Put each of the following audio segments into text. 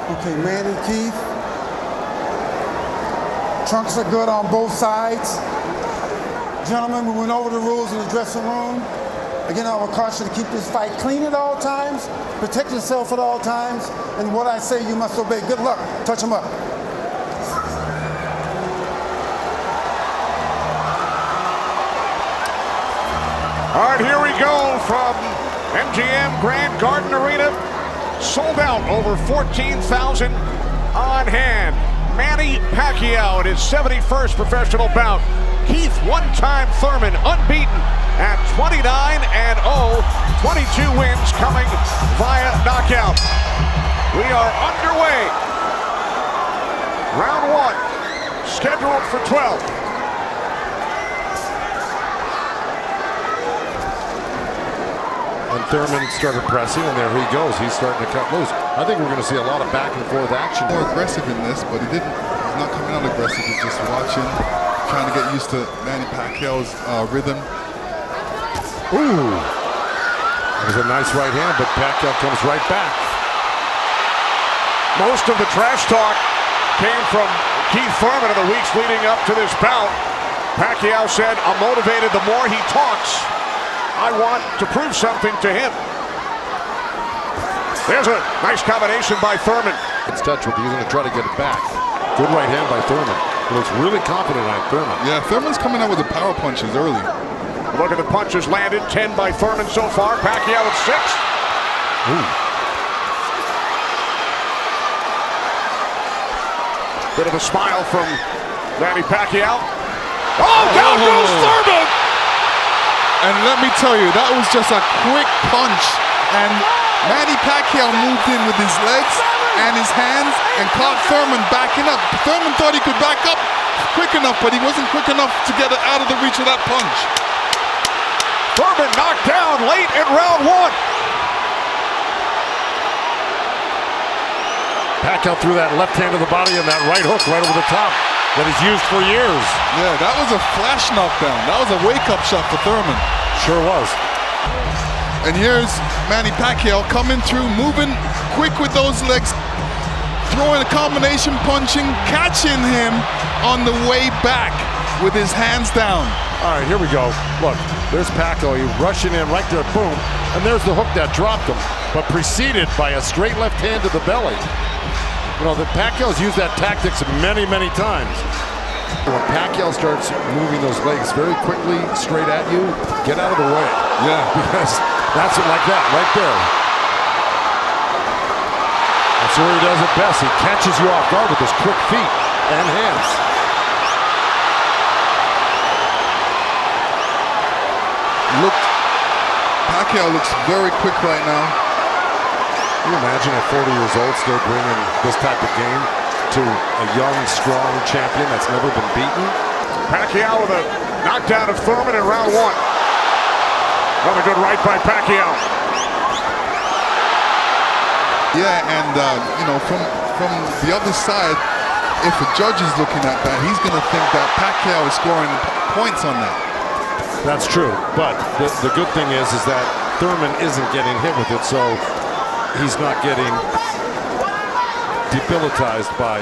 Okay, Manny, Keith. Trunks are good on both sides. Gentlemen, we went over the rules in the dressing room. Again, I would caution you to keep this fight clean at all times, protect yourself at all times, and what I say you must obey. Good luck. Touch them up. All right, here we go from MGM Grand Garden Arena. Sold out, over 14,000 on hand. Manny Pacquiao in his 71st professional bout. Keith, one-time Thurman, unbeaten at 29-0, 22 wins coming via knockout. We are underway. Round one, scheduled for 12. And Thurman started pressing, and there he goes. He's starting to cut loose. I think we're going to see a lot of back and forth action. More aggressive in this, but he's not coming out aggressive. He's just watching, trying to get used to Manny Pacquiao's rhythm. Ooh, that was a nice right hand, but Pacquiao comes right back. Most of the trash talk came from Keith Thurman in the weeks leading up to this bout. Pacquiao said, "I'm motivated the more he talks. I want to prove something to him." There's a nice combination by Thurman. It's touch with. He's going to try to get it back. Good right hand by Thurman. He looks really confident on Thurman. Yeah, Thurman's coming out with the power punches early. Look at the punches landed. 10 by Thurman so far. Pacquiao at 6. Ooh. Bit of a smile from Manny Pacquiao. Oh, down goes Thurman! And let me tell you, that was just a quick punch. And Manny Pacquiao moved in with his legs and his hands and caught Thurman backing up. Thurman thought he could back up quick enough, but he wasn't quick enough to get it out of the reach of that punch. Thurman knocked down late in round one. Pacquiao threw that left hand to the body and that right hook right over the top that he's used for years. Yeah, that was a flash knockdown. That was a wake-up shot for Thurman. Sure was. And here's Manny Pacquiao coming through, moving quick with those legs, throwing a combination punching, catching him on the way back with his hands down. All right, here we go. Look, there's Pacquiao. He's rushing in right there, boom. And there's the hook that dropped him, but preceded by a straight left hand to the belly. You know, the Pacquiao's used that tactics many, many times. When Pacquiao starts moving those legs very quickly straight at you, get out of the way. Yeah. Because that's it like that, right there. That's where he does it best. He catches you off guard with his quick feet and hands. Pacquiao looks very quick right now. Can you imagine at 40 years old still bringing this type of game to a young, strong champion that's never been beaten? Pacquiao with a knockdown of Thurman in round one. Another good right by Pacquiao. Yeah, and you know, from the other side, if a judge is looking at that, he's going to think that Pacquiao is scoring points on that. That's true, but the good thing is that Thurman isn't getting hit with it, so he's not getting debilitized by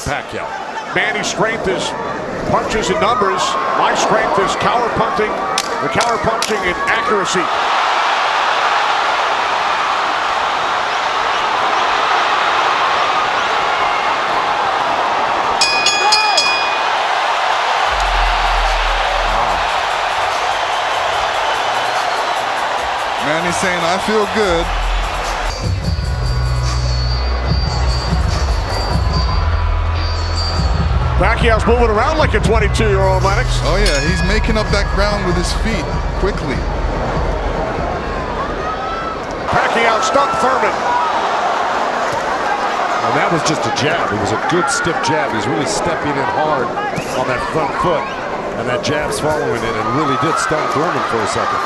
Pacquiao. Manny's strength is punches and numbers. My strength is counter punching and accuracy. Manny's saying, "I feel good." Pacquiao's moving around like a 22-year-old, Lennox. Oh yeah, he's making up that ground with his feet quickly. Pacquiao stunned Thurman. And that was just a jab. It was a good stiff jab. He's really stepping in hard on that front foot. And that jab's following it and really did stun Thurman for a second.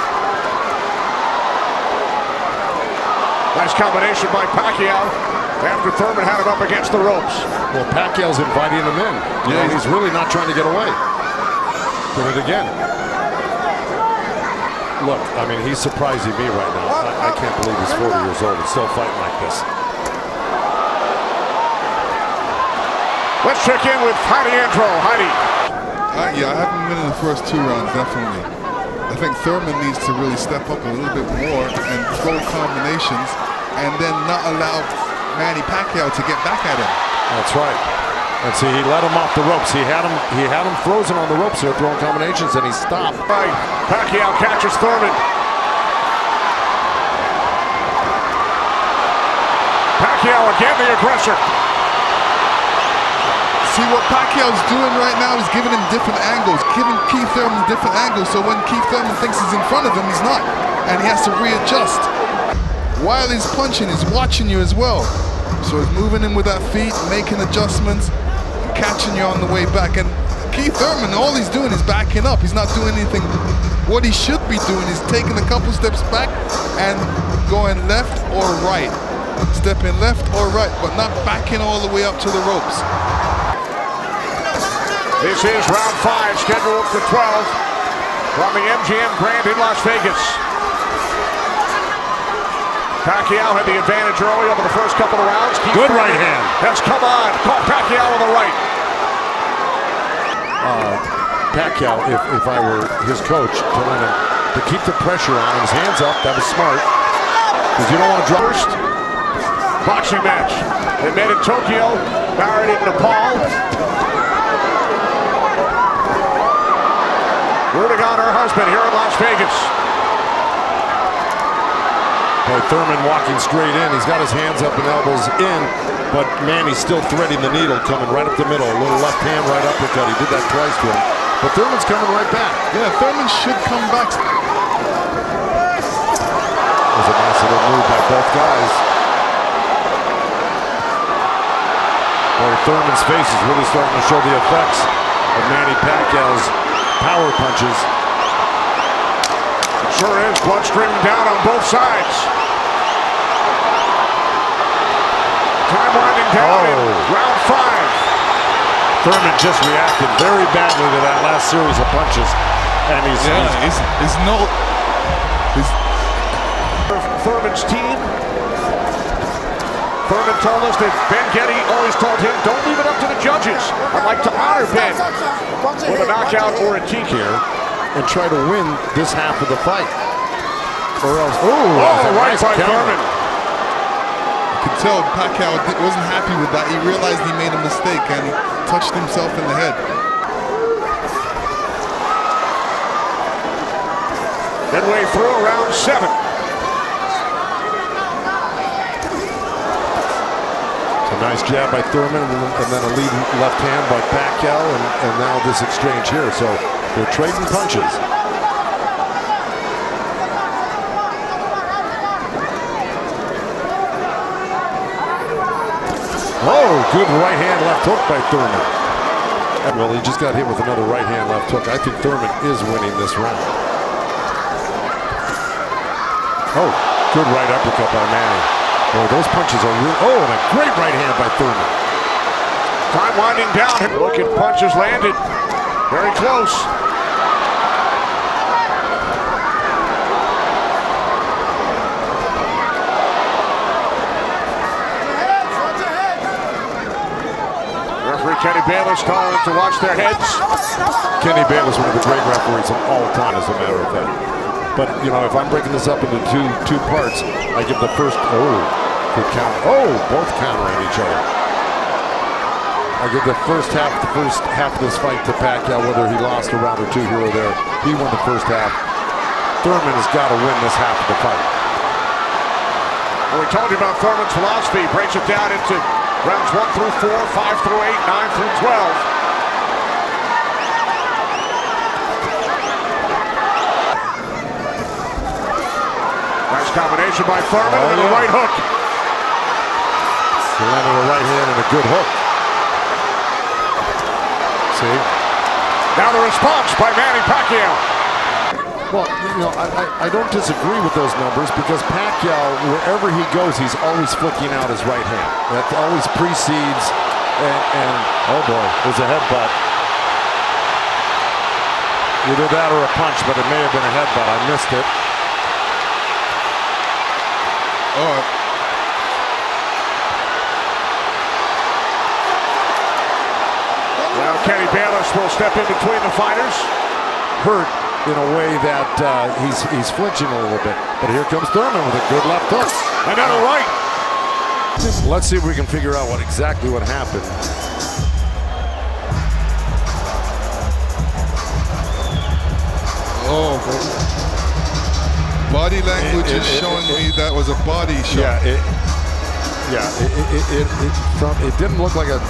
Nice combination by Pacquiao after Thurman had him up against the ropes. Well, Pacquiao's inviting him in. Yeah, he's really not trying to get away. Did it again. Look, I mean, he's surprising me right now. I can't believe he's 40 years old and still fighting like this. Let's check in with Heidi Andro. Heidi. Yeah, I haven't been in the first 2 rounds, definitely. I think Thurman needs to really step up a little bit more and throw combinations and then not allow Manny Pacquiao to get back at him. That's right. And see, he let him off the ropes. He had him frozen on the ropes here, throwing combinations, and he stopped. Right. Pacquiao catches Thurman. Pacquiao again, the aggressor. See, what Pacquiao's doing right now is giving him different angles, giving Keith Thurman different angles, so when Keith Thurman thinks he's in front of him, he's not. And he has to readjust. While he's punching, he's watching you as well. So he's moving in with that feet, making adjustments, and catching you on the way back. And Keith Thurman, all he's doing is backing up. He's not doing anything. What he should be doing is taking a couple steps back and going left or right. Stepping left or right, but not backing all the way up to the ropes. This is round 5, scheduled for 12 from the MGM Grand in Las Vegas. Pacquiao had the advantage early over the first couple of rounds. Good right hand. Has come on. Caught Pacquiao with the right. Pacquiao, if I were his coach, telling him to keep the pressure on, his hands up, that was smart. Because you don't want to drop. First boxing match. They met in Tokyo, married in Nepal. Rooting on her husband here in Las Vegas. Boy, Thurman walking straight in. He's got his hands up and elbows in, but Manny's still threading the needle, coming right up the middle. A little left hand, right uppercut. He did that twice to him. But Thurman's coming right back. Yeah, Thurman should come back. It was a nice little move by both guys. Boy, Thurman's face is really starting to show the effects of Manny Pacquiao's power punches. It sure is. Blood streaming down on both sides. Time winding down in round 5. Thurman just reacted very badly to that last series of punches. And he's Thurman's team. Thurman told us that Ben Getty always told him, don't leave it up to the judges. I'd like to honor Ben with a knockout or a TK here and try to win this half of the fight. Or else, right by Thurman. You could tell Pacquiao wasn't happy with that. He realized he made a mistake and he touched himself in the head. Midway through round 7. Nice jab by Thurman, and then a lead left hand by Pacquiao, and now this exchange here. So they're trading punches. Oh, good right hand left hook by Thurman. Well, he just got hit with another right hand left hook. I think Thurman is winning this round. Oh, good right uppercut by Manny. Boy, those punches are real. Oh, and a great right hand by Thurman. Time winding down. Look at punches landed. Very close. Referee Kenny Bayless calling to watch their heads. Kenny Bayless, one of the great referees of all time, as a matter of fact. But, you know, if I'm breaking this up into two parts, I give the first, good count. Both countering each other. I give the first half of this fight to Pacquiao, whether he lost a round or 2 here or there. He won the first half. Thurman has got to win this half of the fight. Well, we told you about Thurman's philosophy. He breaks it down into rounds 1 through 4, 5 through 8, 9 through 12. Nice combination by Thurman with a right hook. He landed a right hand and a good hook. See? Now the response by Manny Pacquiao. Well, you know, I don't disagree with those numbers because Pacquiao, wherever he goes, he's always flicking out his right hand. That always precedes, and oh boy, there's a headbutt. Either that or a punch, but it may have been a headbutt. I missed it. Jerry Bayless will step in between the fighters. Hurt in a way that he's flinching a little bit. But here comes Thurman with a good left hook. Another right. Let's see if we can figure out exactly what happened. Oh, body language is showing me that was a body shot. It didn't look like a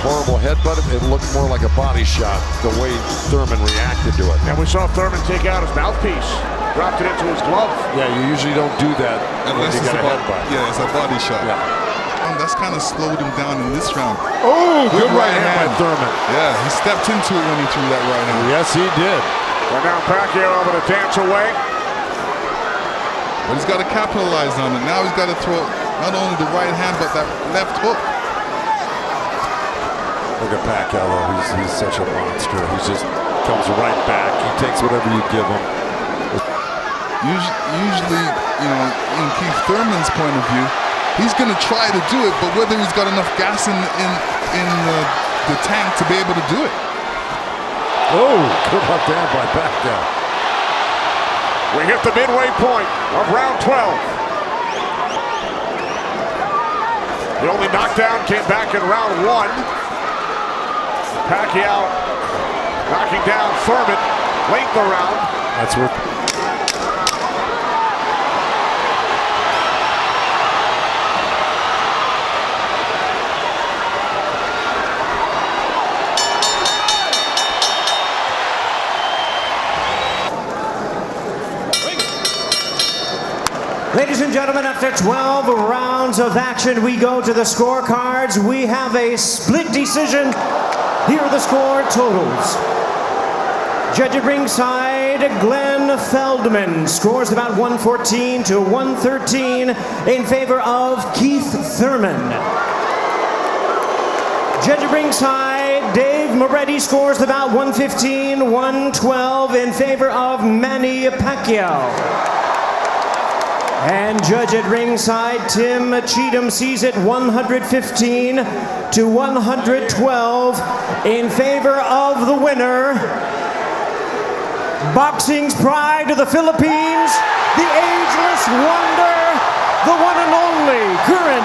horrible headbutt. It looked more like a body shot, the way Thurman reacted to it. And we saw Thurman take out his mouthpiece, dropped it into his glove. Yeah, you usually don't do that unless you got a headbutt. Yeah, it's a body shot. Yeah. That's kind of slowed him down in this round. Oh, good right hand by Thurman. Yeah, he stepped into it when he threw that right hand. Yes, he did. Well, now Pacquiao able to dance away. But he's got to capitalize on it. Now he's got to throw not only the right hand, but that left hook. Look at Pacquiao, though. He's such a monster. He just comes right back. He takes whatever you give him. Usually, you know, in Keith Thurman's point of view, he's going to try to do it, but whether he's got enough gas in the tank to be able to do it. Oh, good left hand by Pacquiao. We hit the midway point of round 12. The only knockdown came back in round 1. Pacquiao knocking down Thurman late in the round. That's what. Ladies and gentlemen, after 12 rounds of action, we go to the scorecards. We have a split decision. Here are the score totals. Judge at ringside, Glenn Feldman scores about 114 to 113 in favor of Keith Thurman. Judge at ringside, Dave Moretti scores about 115, 112 in favor of Manny Pacquiao. And judge at ringside, Tim Cheatham sees it 115 to 112 in favor of the winner. Boxing's pride of the Philippines, the ageless wonder, the one and only current